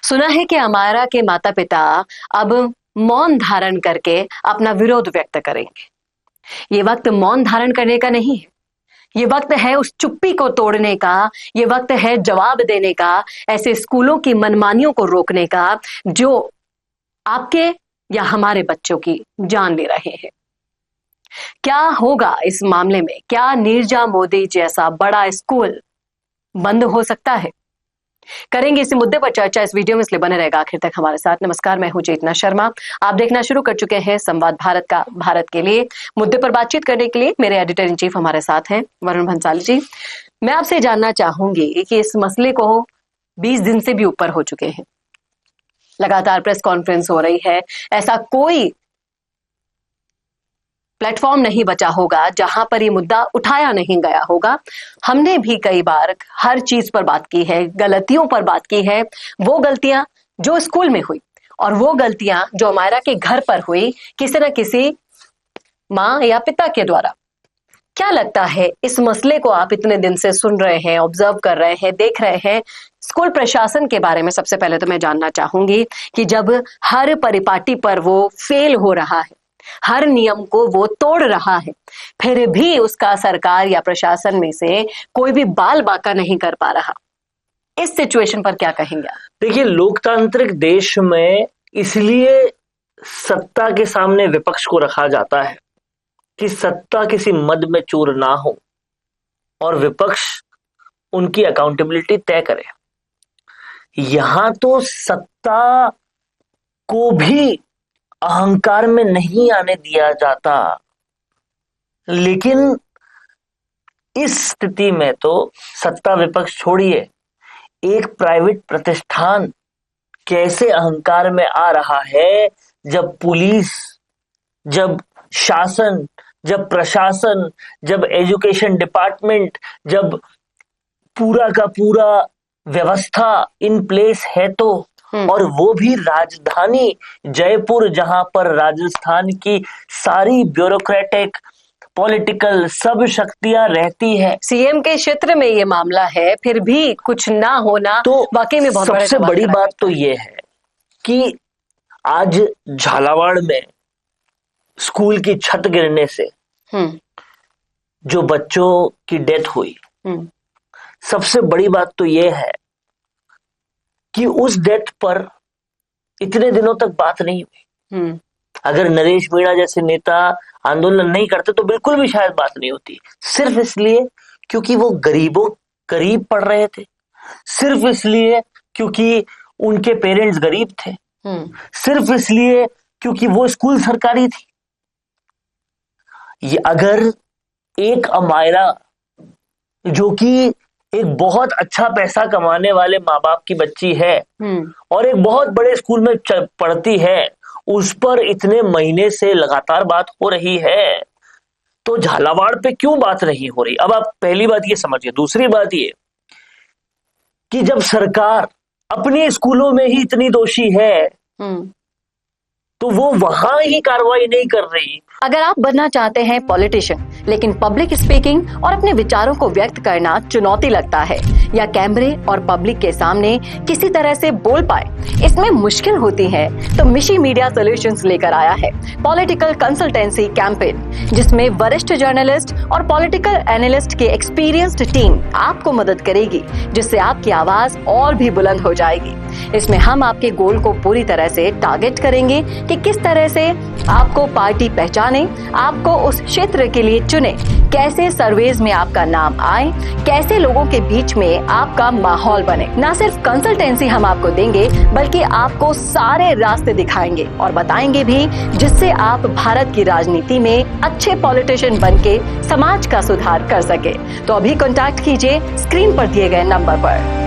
सुना है कि अमायरा के माता पिता अब मौन धारण करके अपना विरोध व्यक्त करेंगे। ये वक्त मौन धारण करने का नहीं है, ये वक्त है उस चुप्पी को तोड़ने का, ये वक्त है जवाब देने का, ऐसे स्कूलों की मनमानियों को रोकने का जो आपके या हमारे बच्चों की जान ले रहे हैं। क्या होगा इस मामले में? क्या नीरजा मोदी जैसा बड़ा स्कूल बंद हो सकता है? करेंगे इसी मुद्दे पर चर्चा इस वीडियो में, इसलिए बने रहेगा आखिर तक हमारे साथ। नमस्कार, मैं हूं चेतना शर्मा। आप देखना शुरू कर चुके हैं संवाद भारत का। भारत के लिए मुद्दे पर बातचीत करने के लिए मेरे एडिटर इन चीफ हमारे साथ हैं वरुण भंसाली जी। मैं आपसे जानना चाहूंगी कि इस मसले को 20 दिन से भी ऊपर हो चुके हैं, लगातार प्रेस कॉन्फ्रेंस हो रही है, ऐसा कोई प्लेटफॉर्म नहीं बचा होगा जहां पर ये मुद्दा उठाया नहीं गया होगा। हमने भी कई बार हर चीज पर बात की है, गलतियों पर बात की है, वो गलतियां जो स्कूल में हुई और वो गलतियां जो अमायरा के घर पर हुई किसी न किसी माँ या पिता के द्वारा। क्या लगता है इस मसले को आप इतने दिन से सुन रहे हैं, ऑब्जर्व कर रहे हैं, देख रहे हैं, स्कूल प्रशासन के बारे में सबसे पहले तो मैं जानना चाहूंगी कि जब हर परिपाटी पर वो फेल हो रहा है, हर नियम को वो तोड़ रहा है, फिर भी उसका सरकार या प्रशासन में से कोई भी बाल बाका नहीं कर पा रहा, इस सिचुएशन पर क्या कहेंगे आप? देखिए, लोकतांत्रिक देश में इसलिए सत्ता के सामने विपक्ष को रखा जाता है कि सत्ता किसी मद में चूर ना हो और विपक्ष उनकी अकाउंटेबिलिटी तय करे। यहां तो सत्ता को भी अहंकार में नहीं आने दिया जाता, लेकिन इस स्थिति में तो सत्ता विपक्ष छोड़िए, एक प्राइवेट प्रतिष्ठान कैसे अहंकार में आ रहा है जब पुलिस, जब शासन, जब प्रशासन, जब एजुकेशन डिपार्टमेंट, जब पूरा का पूरा व्यवस्था इन प्लेस है तो, और वो भी राजधानी जयपुर, जहां पर राजस्थान की सारी ब्यूरोक्रेटिक पॉलिटिकल सब शक्तियां रहती है। सीएम के क्षेत्र में ये मामला है, फिर भी कुछ ना होना तो वाकई में बहुत सबसे बड़ी बात तो ये है कि आज झालावाड़ में स्कूल की छत गिरने से जो बच्चों की डेथ हुई, सबसे बड़ी बात तो ये है कि उस डेथ पर इतने दिनों तक बात नहीं हुई। अगर नरेश मीणा जैसे नेता आंदोलन नहीं करते तो बिल्कुल भी शायद बात नहीं होती, सिर्फ इसलिए क्योंकि वो गरीबों करीब पढ़ रहे थे, सिर्फ इसलिए क्योंकि उनके पेरेंट्स गरीब थे, सिर्फ इसलिए क्योंकि वो स्कूल सरकारी थी। ये अगर एक अमायरा जो कि एक बहुत अच्छा पैसा कमाने वाले माँ बाप की बच्ची है और एक बहुत बड़े स्कूल में पढ़ती है, उस पर इतने महीने से लगातार बात हो रही है, तो झालावाड़ पे क्यों बात नहीं हो रही? अब आप पहली बात ये समझिए। दूसरी बात ये कि जब सरकार अपने स्कूलों में ही इतनी दोषी है तो वो वहां ही कार्रवाई नहीं कर रही। अगर आप बनना चाहते हैं पॉलिटिशियन, लेकिन पब्लिक स्पीकिंग और अपने विचारों को व्यक्त करना चुनौती लगता है, या कैमरे और पब्लिक के सामने किसी तरह से बोल पाए इसमें मुश्किल होती है, तो मिशी मीडिया सॉल्यूशंस लेकर आया है पॉलिटिकल कंसल्टेंसी कैंपेन, जिसमें वरिष्ठ जर्नलिस्ट और पॉलिटिकल एनालिस्ट की एक्सपीरियंस्ड टीम आपको मदद करेगी, जिससे आपकी आवाज और भी बुलंद हो जाएगी। इसमें हम आपके गोल को पूरी तरह से टारगेट करेंगे कि किस तरह से आपको पार्टी पहचाने, आपको उस क्षेत्र के लिए चुने, कैसे सर्वेज में आपका नाम आए, कैसे लोगों के बीच में आपका माहौल बने। ना सिर्फ कंसल्टेंसी हम आपको देंगे, बल्कि आपको सारे रास्ते दिखाएंगे और बताएंगे भी, जिससे आप भारत की राजनीति में अच्छे पॉलिटिशियन बनके समाज का सुधार कर सके। तो अभी कॉन्टैक्ट कीजिए स्क्रीन पर दिए गए नंबर पर।